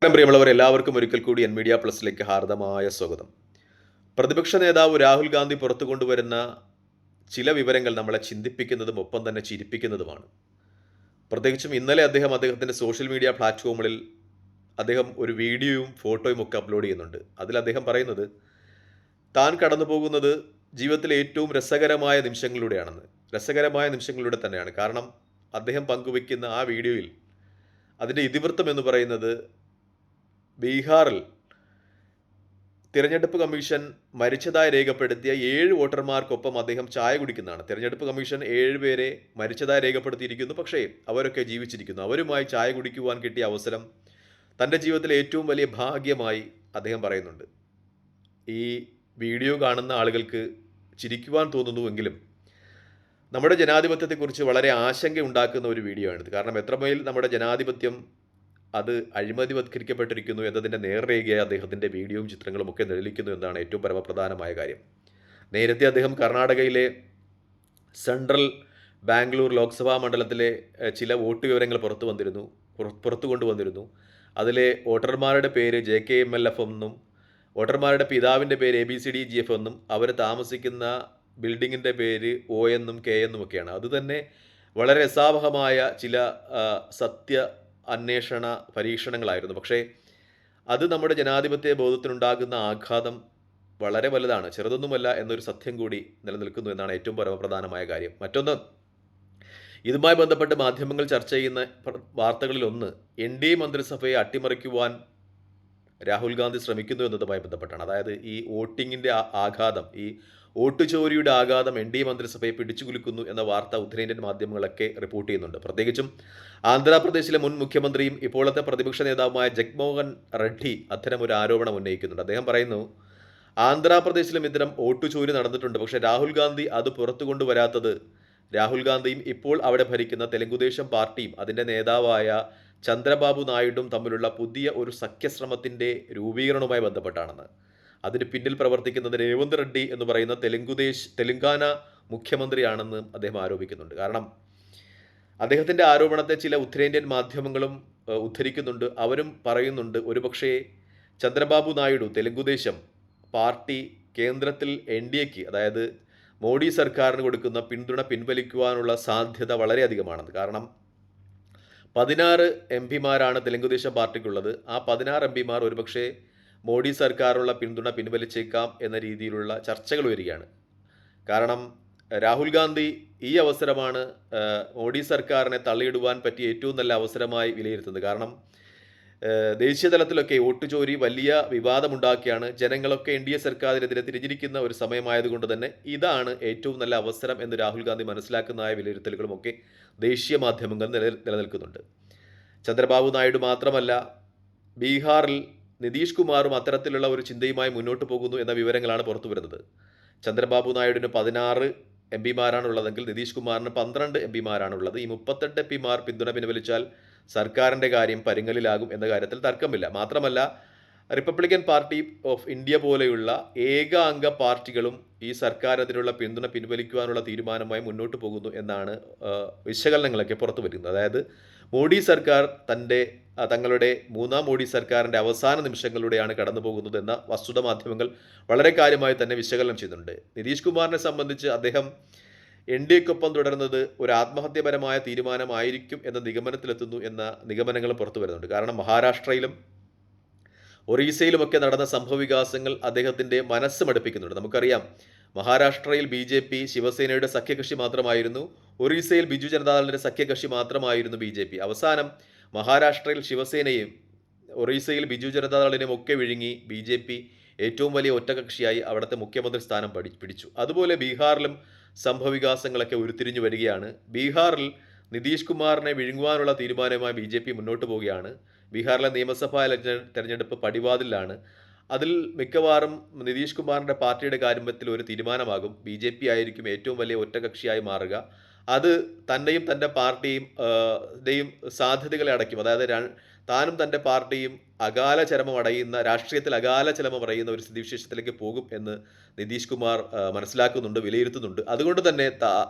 പ്രിയമുള്ളവർ എല്ലാവർക്കും ഒരിക്കൽ കൂടി മീഡിയ പ്ലസിലേക്ക് ഹാർദമായ സ്വാഗതം. പ്രതിപക്ഷ നേതാവ് രാഹുൽ ഗാന്ധി പുറത്തു കൊണ്ടുവരുന്ന ചില വിവരങ്ങൾ നമ്മളെ ചിന്തിപ്പിക്കുന്നതും ഒപ്പം തന്നെ ചിരിപ്പിക്കുന്നതുമാണ്. പ്രത്യേകിച്ചും ഇന്നലെ അദ്ദേഹത്തിൻ്റെ സോഷ്യൽ മീഡിയ പ്ലാറ്റ്ഫോമുകളിൽ അദ്ദേഹം ഒരു വീഡിയോയും ഫോട്ടോയും ഒക്കെ അപ്ലോഡ് ചെയ്യുന്നുണ്ട്. അതിൽ അദ്ദേഹം പറയുന്നത് താൻ കടന്നു പോകുന്നത് ജീവിതത്തിലെ ഏറ്റവും രസകരമായ നിമിഷങ്ങളിലൂടെയാണെന്ന്. രസകരമായ നിമിഷങ്ങളിലൂടെ തന്നെയാണ്. കാരണം അദ്ദേഹം പങ്കുവയ്ക്കുന്ന ആ വീഡിയോയിൽ അതിൻ്റെ ഇതിവൃത്തം എന്ന് പറയുന്നത് ബീഹാറിൽ തിരഞ്ഞെടുപ്പ് കമ്മീഷൻ മരിച്ചതായി രേഖപ്പെടുത്തിയ 7 വോട്ടർമാർക്കൊപ്പം അദ്ദേഹം ചായ കുടിക്കുന്നതാണ്. തിരഞ്ഞെടുപ്പ് കമ്മീഷൻ 7 പേരെ മരിച്ചതായി രേഖപ്പെടുത്തിയിരിക്കുന്നു. പക്ഷേ അവരൊക്കെ ജീവിച്ചിരിക്കുന്നു. അവരുമായി ചായ കുടിക്കുവാൻ കിട്ടിയ അവസരം തൻ്റെ ജീവിതത്തിലെ ഏറ്റവും വലിയ ഭാഗ്യമായി അദ്ദേഹം പറയുന്നുണ്ട്. ഈ വീഡിയോ കാണുന്ന ആളുകൾക്ക് ചിരിക്കുവാൻ തോന്നുന്നുവെങ്കിലും നമ്മുടെ ജനാധിപത്യത്തെക്കുറിച്ച് വളരെ ആശങ്കയുണ്ടാക്കുന്ന ഒരു വീഡിയോ ആണിത്. കാരണം എത്രമേൽ നമ്മുടെ ജനാധിപത്യം അത് അഴിമതിവത്കരിക്കപ്പെട്ടിരിക്കുന്നു എന്നതിൻ്റെ നേർരേഖയായി അദ്ദേഹത്തിൻ്റെ വീഡിയോയും ചിത്രങ്ങളും ഒക്കെ നിഴലിക്കുന്നു എന്നതാണ് ഏറ്റവും പരമപ്രധാനമായ കാര്യം. നേരത്തെ അദ്ദേഹം കർണാടകയിലെ സെൻട്രൽ ബാംഗ്ലൂർ ലോക്സഭാ മണ്ഡലത്തിലെ ചില വോട്ട് വിവരങ്ങൾ പുറത്തു കൊണ്ടുവന്നിരുന്നു. അതിലെ വോട്ടർമാരുടെ പേര് JKMLF എന്നും വോട്ടർമാരുടെ പിതാവിൻ്റെ പേര് ABCDGF എന്നും അവർ താമസിക്കുന്ന ബിൽഡിങ്ങിൻ്റെ പേര് O എന്നും K എന്നും ഒക്കെയാണ്. അതുതന്നെ വളരെ രസാവഹമായ ചില സത്യ അന്വേഷണ പരീക്ഷണങ്ങളായിരുന്നു. പക്ഷേ അത് നമ്മുടെ ജനാധിപത്യ ബോധത്തിനുണ്ടാകുന്ന ആഘാതം വളരെ വലുതാണ്, ചെറുതൊന്നുമല്ല എന്നൊരു സത്യം കൂടി നിലനിൽക്കുന്നു എന്നാണ് ഏറ്റവും പരമപ്രധാനമായ കാര്യം. മറ്റൊന്ന്, ഇതുമായി ബന്ധപ്പെട്ട് മാധ്യമങ്ങൾ ചർച്ച ചെയ്യുന്ന വാർത്തകളിലൊന്ന് NDA മന്ത്രിസഭയെ അട്ടിമറിക്കുവാൻ രാഹുൽ ഗാന്ധി ശ്രമിക്കുന്നു എന്നതുമായി ബന്ധപ്പെട്ടാണ്. അതായത് ഈ വോട്ടിങ്ങിൻ്റെ ആഘാതം, ഈ വോട്ട് ചോരിയുടെ ആഘാതം NDA മന്ത്രിസഭയെ പിടിച്ചുകുലുക്കുന്നു എന്ന വാർത്ത ഉത്തരേന്ത്യൻ മാധ്യമങ്ങളൊക്കെ റിപ്പോർട്ട് ചെയ്യുന്നുണ്ട്. പ്രത്യേകിച്ചും ആന്ധ്രാപ്രദേശിലെ മുൻ മുഖ്യമന്ത്രിയും ഇപ്പോഴത്തെ പ്രതിപക്ഷ നേതാവുമായ ജഗ്മോഹൻ റെഡ്ഡി അത്തരമൊരു ആരോപണം ഉന്നയിക്കുന്നുണ്ട്. അദ്ദേഹം പറയുന്നു, ആന്ധ്രാപ്രദേശിലും ഇത്തരം വോട്ട് ചോരി നടന്നിട്ടുണ്ട്. പക്ഷേ രാഹുൽ ഗാന്ധി അത് പുറത്തു കൊണ്ടുവരാത്തത് രാഹുൽ ഗാന്ധിയും ഇപ്പോൾ അവിടെ ഭരിക്കുന്ന തെലുങ്കുദേശം പാർട്ടിയും അതിൻ്റെ നേതാവായ ചന്ദ്രബാബു നായിഡും തമ്മിലുള്ള പുതിയ ഒരു സഖ്യശ്രമത്തിൻ്റെ രൂപീകരണവുമായി ബന്ധപ്പെട്ടാണെന്ന്. അതിന് പിന്നിൽ പ്രവർത്തിക്കുന്നത് രേവന്ത് റെഡ്ഡി എന്ന് പറയുന്ന തെലുങ്കാന മുഖ്യമന്ത്രിയാണെന്ന് അദ്ദേഹം ആരോപിക്കുന്നുണ്ട്. കാരണം അദ്ദേഹത്തിൻ്റെ ആരോപണത്തെ ചില ഉത്തരേന്ത്യൻ മാധ്യമങ്ങളും ഉദ്ധരിക്കുന്നുണ്ട്. അവരും പറയുന്നുണ്ട്, ഒരുപക്ഷേ ചന്ദ്രബാബു നായിഡു തെലുങ്കുദേശം പാർട്ടി കേന്ദ്രത്തിൽ NDAക്ക്, അതായത് മോഡി സർക്കാരിന് കൊടുക്കുന്ന പിന്തുണ പിൻവലിക്കുവാനുള്ള സാധ്യത വളരെയധികമാണെന്ന്. കാരണം 16 MP തെലുങ്കുദേശം പാർട്ടിക്കുള്ളത്. ആ 16 MP ഒരുപക്ഷെ മോഡി സർക്കാരിനുള്ള പിന്തുണ പിൻവലിച്ചേക്കാം എന്ന രീതിയിലുള്ള ചർച്ചകൾ വരികയാണ്. കാരണം രാഹുൽ ഗാന്ധി ഈ അവസരമാണ് മോഡി സർക്കാരിനെ തള്ളിയിടുവാൻ പറ്റിയ ഏറ്റവും നല്ല അവസരമായി വിലയിരുത്തുന്നത്. കാരണം ദേശീയ തലത്തിലൊക്കെ വോട്ട് ചോരി വലിയ വിവാദമുണ്ടാക്കിയാണ്. ജനങ്ങളൊക്കെ NDA സർക്കാരിനെതിരെ തിരിഞ്ഞിരിക്കുന്ന ഒരു സമയമായതുകൊണ്ട് തന്നെ ഇതാണ് ഏറ്റവും നല്ല അവസരം എന്ന് രാഹുൽ ഗാന്ധി മനസ്സിലാക്കുന്നതായ വിലയിരുത്തലുകളുമൊക്കെ ദേശീയ മാധ്യമങ്ങൾ നിലനിൽക്കുന്നുണ്ട്. ചന്ദ്രബാബു നായിഡു മാത്രമല്ല, ബീഹാറിൽ നിതീഷ് കുമാറും അത്തരത്തിലുള്ള ഒരു ചിന്തയുമായി മുന്നോട്ട് പോകുന്നു എന്ന വിവരങ്ങളാണ് പുറത്തു വരുന്നത്. ചന്ദ്രബാബു നായിഡുവിന് 16 MP ഉള്ളതെങ്കിൽ നിതീഷ് കുമാറിന് 12 MP ഉള്ളത്. ഈ 38 MP പിന്തുണ പിൻവലിച്ചാൽ സർക്കാരിൻ്റെ കാര്യം പരുങ്ങലിലാകും എന്ന കാര്യത്തിൽ തർക്കമില്ല. മാത്രമല്ല, റിപ്പബ്ലിക്കൻ പാർട്ടി ഓഫ് ഇന്ത്യ പോലെയുള്ള ഏകാംഗ പാർട്ടികളും ഈ സർക്കാരിനെതിരുള്ള പിന്തുണ പിൻവലിക്കുവാനുള്ള തീരുമാനമായി മുന്നോട്ട് പോകുന്നു എന്നാണ് വിശകലനങ്ങളൊക്കെ പുറത്തു വരുന്നത്. അതായത് മോഡി സർക്കാർ തങ്ങളുടെ മൂന്നാം മോഡി സർക്കാരിൻ്റെ അവസാന നിമിഷങ്ങളിലൂടെയാണ് കടന്നു പോകുന്നത് എന്ന വസ്തുത മാധ്യമങ്ങൾ വളരെ കാര്യമായി തന്നെ വിശകലനം ചെയ്യുന്നുണ്ട്. നിതീഷ് കുമാറിനെ സംബന്ധിച്ച് അദ്ദേഹം NDAക്കൊപ്പം തുടരുന്നത് ഒരു ആത്മഹത്യപരമായ തീരുമാനമായിരിക്കും എന്ന നിഗമനത്തിലെത്തുന്നു എന്ന നിഗമനങ്ങൾ പുറത്തു വരുന്നുണ്ട്. കാരണം മഹാരാഷ്ട്രയിലും ഒറീസയിലുമൊക്കെ നടന്ന സംഭവവികാസങ്ങൾ അദ്ദേഹത്തിൻ്റെ മനസ്സ് മടുപ്പിക്കുന്നുണ്ട്. നമുക്കറിയാം, മഹാരാഷ്ട്രയിൽ BJP ശിവസേനയുടെ സഖ്യകക്ഷി മാത്രമായിരുന്നു. ഒറീസയിൽ ബിജു ജനതാദളിൻ്റെ സഖ്യകക്ഷി മാത്രമായിരുന്നു BJP. അവസാനം മഹാരാഷ്ട്രയിൽ ശിവസേനയും ഒറീസയിൽ ബിജു ജനതാദളിനെയും ഒക്കെ വിഴുങ്ങി BJP ഏറ്റവും വലിയ ഒറ്റകക്ഷിയായി അവിടുത്തെ മുഖ്യമന്ത്രി സ്ഥാനം പിടിച്ചു. അതുപോലെ ബീഹാറിലും സംഭവവികാസങ്ങളൊക്കെ ഉരുത്തിരിഞ്ഞു വരികയാണ്. ബീഹാറിൽ നിതീഷ് കുമാറിനെ വിഴുങ്ങുവാനുള്ള തീരുമാനവുമായി BJP മുന്നോട്ട് പോവുകയാണ്. ബീഹാറിലെ നിയമസഭാ തെരഞ്ഞെടുപ്പ് പടിവാതിലാണ്. അതിൽ മിക്കവാറും നിതീഷ് കുമാറിൻ്റെ പാർട്ടിയുടെ കാര്യത്തിൽ ഒരു തീരുമാനമാകും. BJP ആയിരിക്കും ഏറ്റവും വലിയ ഒറ്റകക്ഷിയായി മാറുക. അത് തന്നെയും തൻ്റെ പാർട്ടിയും സാധ്യതകളെ അടയ്ക്കും. അതായത് താനും തൻ്റെ പാർട്ടിയും രാഷ്ട്രീയത്തിൽ അകാല ചലമമടയുന്ന ഒരു സ്ഥിതിവിശേഷത്തിലേക്ക് പോകും എന്ന് നിതീഷ് കുമാർ മനസ്സിലാക്കുന്നുണ്ട്, വിലയിരുത്തുന്നുണ്ട്. അതുകൊണ്ട് തന്നെ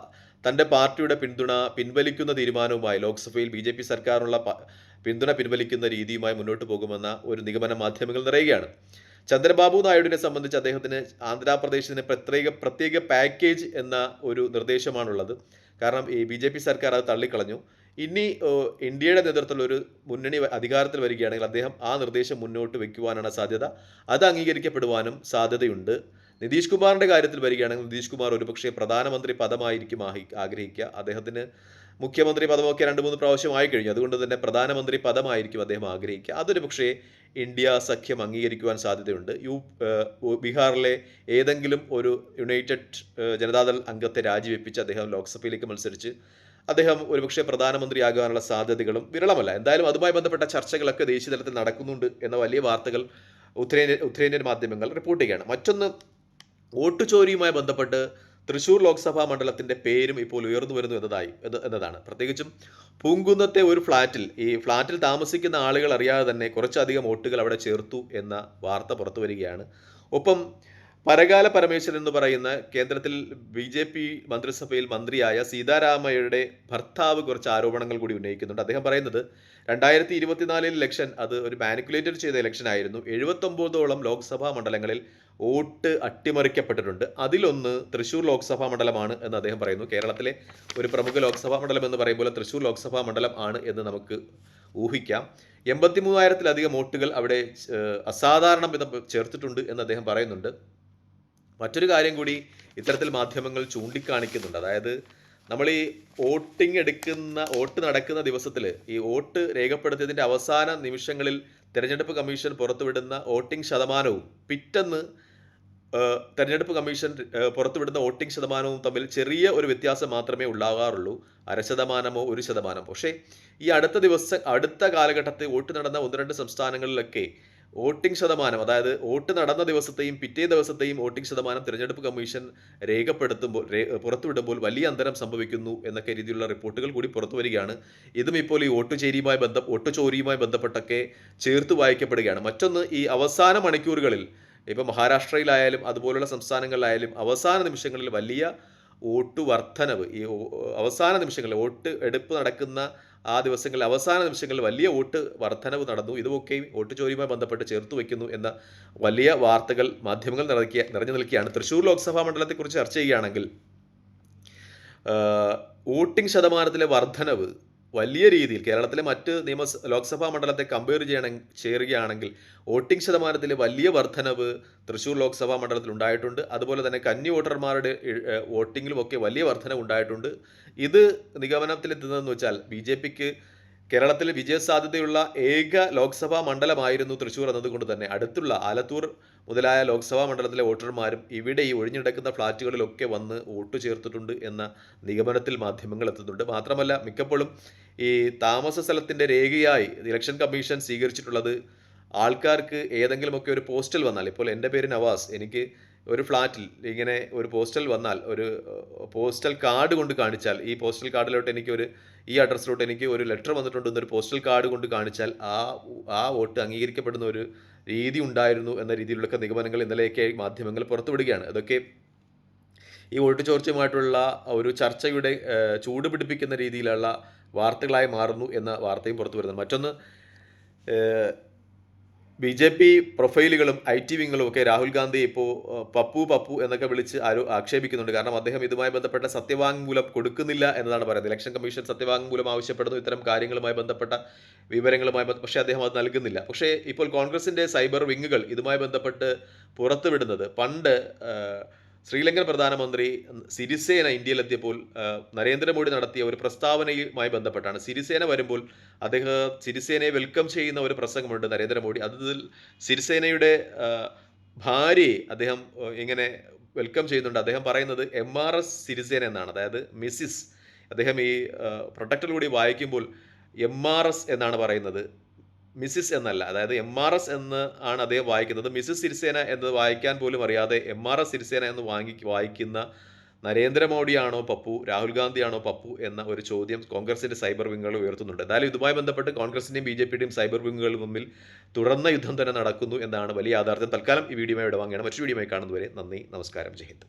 തൻ്റെ പാർട്ടിയുടെ പിന്തുണ പിൻവലിക്കുന്ന തീരുമാനവുമായി ലോക്സഭയിൽ BJP സർക്കാരിനുള്ള പിന്തുണ പിൻവലിക്കുന്ന രീതിയുമായി മുന്നോട്ട് പോകുമെന്ന ഒരു നിഗമനം മാധ്യമങ്ങൾ നിറയുകയാണ്. ചന്ദ്രബാബു നായിഡുവിനെ സംബന്ധിച്ച് അദ്ദേഹത്തിന് ആന്ധ്രാപ്രദേശിന് പ്രത്യേക പാക്കേജ് എന്ന ഒരു നിർദ്ദേശമാണുള്ളത്. കാരണം ഈ ബി.ജെ.പി. സർക്കാർ അത് തള്ളിക്കളഞ്ഞു. ഇനി ഇന്ത്യയുടെ നേതൃത്വത്തിലുള്ള ഒരു മുന്നണി അധികാരത്തിൽ വരികയാണെങ്കിൽ അദ്ദേഹം ആ നിർദ്ദേശം മുന്നോട്ട് വയ്ക്കുവാനാണ് സാധ്യത. അത് അംഗീകരിക്കപ്പെടുവാനും സാധ്യതയുണ്ട്. നിതീഷ് കുമാറിൻ്റെ കാര്യത്തിൽ വരികയാണെങ്കിൽ നിതീഷ് കുമാർ ഒരുപക്ഷെ പ്രധാനമന്ത്രി പദമായിരിക്കും ആഗ്രഹിക്കുക. അദ്ദേഹത്തിന് മുഖ്യമന്ത്രി പദമൊക്കെ 2-3 പ്രാവശ്യം ആയിക്കഴിഞ്ഞു. അതുകൊണ്ട് തന്നെ പ്രധാനമന്ത്രി പദമായിരിക്കും അദ്ദേഹം ആഗ്രഹിക്കുക. അതൊരു പക്ഷേ ഇന്ത്യ സഖ്യം അംഗീകരിക്കുവാൻ സാധ്യതയുണ്ട്. ബീഹാറിലെ ഏതെങ്കിലും ഒരു യുണൈറ്റഡ് ജനതാദൾ അംഗത്തെ രാജിവെപ്പിച്ച് അദ്ദേഹം ലോക്സഭയിലേക്ക് മത്സരിച്ച് അദ്ദേഹം ഒരുപക്ഷെ പ്രധാനമന്ത്രിയാകാനുള്ള സാധ്യതകളും വിരളമല്ല. എന്തായാലും അതുമായി ബന്ധപ്പെട്ട ചർച്ചകളൊക്കെ ദേശീയ തലത്തിൽ നടക്കുന്നുണ്ട് എന്ന വലിയ വാർത്തകൾ ഉത്തരേന്ത്യൻ മാധ്യമങ്ങൾ റിപ്പോർട്ട് ചെയ്യുകയാണ്. മറ്റൊന്ന്, വോട്ട് ചോരിയുമായി ബന്ധപ്പെട്ട് തൃശ്ശൂർ ലോക്സഭാ മണ്ഡലത്തിൻ്റെ പേരും ഇപ്പോൾ ഉയർന്നു വരുന്നു എന്നതാണ്. പ്രത്യേകിച്ചും പൂങ്കുന്നത്തെ ഒരു ഫ്ലാറ്റിൽ താമസിക്കുന്ന ആളുകൾ അറിയാതെ തന്നെ കുറച്ചധികം വോട്ടുകൾ അവിടെ ചേർത്തു എന്ന വാർത്ത പുറത്തു വരികയാണ്. ഒപ്പം പരകാല പരമേശ്വരൻ എന്ന് പറയുന്ന കേന്ദ്രത്തിൽ ബി.ജെ.പി. മന്ത്രിസഭയിൽ മന്ത്രിയായ സീതാരാമയ്യയുടെ ഭർത്താവ് കുറച്ച് ആരോപണങ്ങൾ കൂടി ഉന്നയിക്കുന്നുണ്ട്. അദ്ദേഹം പറയുന്നത് 2024 ഇലക്ഷൻ അത് ഒരു മാനിപ്പുലേറ്റഡ് ചെയ്ത ഇലക്ഷൻ ആയിരുന്നു. 79ഓളം ലോക്സഭാ മണ്ഡലങ്ങളിൽ വോട്ട് അട്ടിമറിക്കപ്പെട്ടിട്ടുണ്ട്. അതിലൊന്ന് തൃശ്ശൂർ ലോക്സഭാ മണ്ഡലമാണ് എന്ന് അദ്ദേഹം പറയുന്നു. കേരളത്തിലെ ഒരു പ്രമുഖ ലോക്സഭാ മണ്ഡലം എന്ന് പറയുമ്പോൾ തൃശ്ശൂർ ലോക്സഭാ മണ്ഡലം ആണ് എന്ന് നമുക്ക് ഊഹിക്കാം. 83,000-ലധികം വോട്ടുകൾ അവിടെ അസാധാരണം വിധം ചേർത്തിട്ടുണ്ട് എന്ന് അദ്ദേഹം പറയുന്നുണ്ട്. മറ്റൊരു കാര്യം കൂടി ഇത്തരത്തിൽ മാധ്യമങ്ങൾ ചൂണ്ടിക്കാണിക്കുന്നുണ്ട്. അതായത് നമ്മൾ ഈ വോട്ട് നടക്കുന്ന ദിവസത്തിൽ ഈ വോട്ട് രേഖപ്പെടുത്തിയതിൻ്റെ അവസാന നിമിഷങ്ങളിൽ തെരഞ്ഞെടുപ്പ് കമ്മീഷൻ പുറത്തുവിടുന്ന വോട്ടിംഗ് ശതമാനവും പിറ്റെന്ന് തെരഞ്ഞെടുപ്പ് കമ്മീഷൻ പുറത്തുവിടുന്ന വോട്ടിംഗ് ശതമാനവും തമ്മിൽ ചെറിയ ഒരു വ്യത്യാസം മാത്രമേ ഉണ്ടാകാറുള്ളൂ. 0.5%, 1%. പക്ഷേ ഈ അടുത്ത കാലഘട്ടത്തിൽ വോട്ട് നടന്ന 1-2 സംസ്ഥാനങ്ങളിലൊക്കെ വോട്ടിംഗ് ശതമാനം, അതായത് വോട്ട് നടന്ന ദിവസത്തെയും പിറ്റേ ദിവസത്തെയും വോട്ടിംഗ് ശതമാനം തിരഞ്ഞെടുപ്പ് കമ്മീഷൻ പുറത്തുവിടുമ്പോൾ വലിയ അന്തരം സംഭവിക്കുന്നു എന്നൊക്കെ രീതിയിലുള്ള റിപ്പോർട്ടുകൾ കൂടി പുറത്തു വരികയാണ്. ഇതും ഇപ്പോൾ ഈ വോട്ട് ചോരിയുമായി ബന്ധപ്പെട്ടൊക്കെ ചേർത്ത് വായിക്കപ്പെടുകയാണ്. മറ്റൊന്ന്, ഈ അവസാന മണിക്കൂറുകളിൽ ഇപ്പോൾ മഹാരാഷ്ട്രയിലായാലും അതുപോലുള്ള സംസ്ഥാനങ്ങളിലായാലും അവസാന നിമിഷങ്ങളിൽ വലിയ വോട്ട് വർധനവ്, ഈ അവസാന നിമിഷങ്ങളിൽ വോട്ട് എടുപ്പ് നടക്കുന്ന ആ ദിവസങ്ങളിൽ അവസാന നിമിഷങ്ങളിൽ വലിയ വോട്ട് വർധനവ് നടന്നു. ഇതുമൊക്കെയും വോട്ട് ചോരിയുമായി ബന്ധപ്പെട്ട് ചേർത്ത് വയ്ക്കുന്നു എന്ന വലിയ വാർത്തകൾ മാധ്യമങ്ങൾ നിറഞ്ഞു നിൽക്കുകയാണ്. തൃശ്ശൂർ ലോക്സഭാ മണ്ഡലത്തെക്കുറിച്ച് ചർച്ച ചെയ്യുകയാണെങ്കിൽ വോട്ടിംഗ് ശതമാനത്തിലെ വർധനവ് വലിയ രീതിയിൽ കേരളത്തിലെ മറ്റ് ലോക്സഭാ മണ്ഡലത്തെ കമ്പയർ ചെയ്യുകയാണെങ്കിൽ വോട്ടിംഗ് ശതമാനത്തിലെ വലിയ വർധനവ് തൃശ്ശൂർ ലോക്സഭാ മണ്ഡലത്തിൽ ഉണ്ടായിട്ടുണ്ട്. അതുപോലെ തന്നെ കന്നി വോട്ടർമാരുടെ വോട്ടിങ്ങിലുമൊക്കെ വലിയ വർധനവ് ഉണ്ടായിട്ടുണ്ട്. ഇത് നിഗമനത്തിലെത്തുന്നതെന്ന് വെച്ചാൽ ബി.ജെ.പിക്ക് കേരളത്തിൽ വിജയസാധ്യതയുള്ള ഏക ലോക്സഭാ മണ്ഡലമായിരുന്നു തൃശ്ശൂർ എന്നതുകൊണ്ട് തന്നെ അടുത്തുള്ള ആലത്തൂർ മുതലായ ലോക്സഭാ മണ്ഡലത്തിലെ വോട്ടർമാരും ഇവിടെ ഈ ഒഴിഞ്ഞിടക്കുന്ന ഫ്ലാറ്റുകളിലൊക്കെ വന്ന് വോട്ട് ചേർത്തിട്ടുണ്ട് എന്ന നിഗമനത്തിൽ മാധ്യമങ്ങൾ എത്തുന്നുണ്ട്. മാത്രമല്ല മിക്കപ്പോഴും ഈ താമസ സ്ഥലത്തിൻ്റെ രേഖയായി ഇലക്ഷൻ കമ്മീഷൻ സ്വീകരിച്ചിട്ടുള്ളത് ആൾക്കാർക്ക് ഏതെങ്കിലുമൊക്കെ ഒരു പോസ്റ്റൽ വന്നാൽ, ഇപ്പോൾ എൻ്റെ പേര് നവാസ്, എനിക്ക് ഒരു ഫ്ലാറ്റിൽ ഇങ്ങനെ ഒരു പോസ്റ്റൽ വന്നാൽ, ഒരു പോസ്റ്റൽ കാർഡ് കൊണ്ട് കാണിച്ചാൽ, ഈ പോസ്റ്റൽ കാർഡിലോട്ട് ഈ അഡ്രസ്സിലോട്ട് എനിക്ക് ഒരു ലെറ്റർ വന്നിട്ടുണ്ടെന്നൊരു പോസ്റ്റൽ കാർഡ് കൊണ്ട് കാണിച്ചാൽ ആ വോട്ട് അംഗീകരിക്കപ്പെടുന്ന ഒരു രീതി ഉണ്ടായിരുന്നു എന്ന രീതിയിലുള്ള നിഗമനങ്ങൾ ഇന്നലെയൊക്കെ മാധ്യമങ്ങൾ പുറത്തുവിടുകയാണ്. അതൊക്കെ ഈ വോട്ട് ചോർച്ചയുമായിട്ടുള്ള ഒരു ചർച്ചയുടെ ചൂട് പിടിപ്പിക്കുന്ന രീതിയിലുള്ള വാർത്തകളായി മാറുന്നു എന്ന വാർത്തയും പുറത്തു വരുന്നത്. മറ്റൊന്ന്, ബി.ജെ.പി. പ്രൊഫൈലുകളും IT വിങ്ങളും ഒക്കെ രാഹുൽ ഗാന്ധി ഇപ്പോൾ പപ്പു എന്നൊക്കെ വിളിച്ച് ആക്ഷേപിക്കുന്നുണ്ട്. കാരണം അദ്ദേഹം ഇതുമായി ബന്ധപ്പെട്ട സത്യവാങ്മൂലം കൊടുക്കുന്നില്ല എന്നതാണ് പറയുന്നത്. ഇലക്ഷൻ കമ്മീഷൻ സത്യവാങ്മൂലം ആവശ്യപ്പെടുന്നു ഇത്തരം കാര്യങ്ങളുമായി ബന്ധപ്പെട്ട പക്ഷേ അദ്ദേഹം അത് നൽകുന്നില്ല. പക്ഷേ ഇപ്പോൾ കോൺഗ്രസിൻ്റെ സൈബർ വിങ്ങുകൾ ഇതുമായി ബന്ധപ്പെട്ട് പുറത്തുവിടുന്നത്, പണ്ട് ശ്രീലങ്കൻ പ്രധാനമന്ത്രി സിരിസേന ഇന്ത്യയിലെത്തിയപ്പോൾ നരേന്ദ്രമോദി നടത്തിയ ഒരു പ്രസ്താവനയുമായി ബന്ധപ്പെട്ടാണ്. സിരിസേന വരുമ്പോൾ സിരിസേനയെ വെൽക്കം ചെയ്യുന്ന ഒരു പ്രസംഗമുണ്ട് നരേന്ദ്രമോദി. അതിൽ സിരിസേനയുടെ ഭാര്യയെ അദ്ദേഹം ഇങ്ങനെ വെൽക്കം ചെയ്യുന്നുണ്ട്. അദ്ദേഹം പറയുന്നത് MRS സിരിസേന എന്നാണ്, അതായത് മിസ്സിസ്. അദ്ദേഹം ഈ പ്രൊട്ടക്ടർ കൂടി വായിക്കുമ്പോൾ MRS എന്നാണ് പറയുന്നത്, മിസ്സിസ് എന്നല്ല. അതായത് MRS എന്ന് ആണ് അദ്ദേഹം വായിക്കുന്നത്. മിസ്സിസ് സിരിസേന എന്ന് വായിക്കാൻ പോലും അറിയാതെ MRS സിരിസേന എന്ന് വായിക്കുന്ന നരേന്ദ്രമോദിയാണോ പപ്പു, രാഹുൽ ഗാന്ധിയാണോ പപ്പു എന്ന ഒരു ചോദ്യം കോൺഗ്രസിൻ്റെ സൈബർ വിങ്ങുകൾ ഉയർത്തുന്നുണ്ട്. എന്തായാലും ഇതുമായി ബന്ധപ്പെട്ട് കോൺഗ്രസിൻ്റെയും ബി.ജെ.പിയുടെയും സൈബർ വിങ്ങുകളും തമ്മിൽ തുടർന്ന യുദ്ധം തന്നെ നടക്കുന്നു എന്നാണ് വലിയ യാഥാർത്ഥ്യം. തൽക്കാലം ഈ വീഡിയോയുമായി ഇടവാങ്ങുകയാണ്. മറ്റൊരു വീഡിയോയുമായി കാണുന്നതുവരെ നന്ദി, നമസ്കാരം, ജയ് ഹിന്ദ്.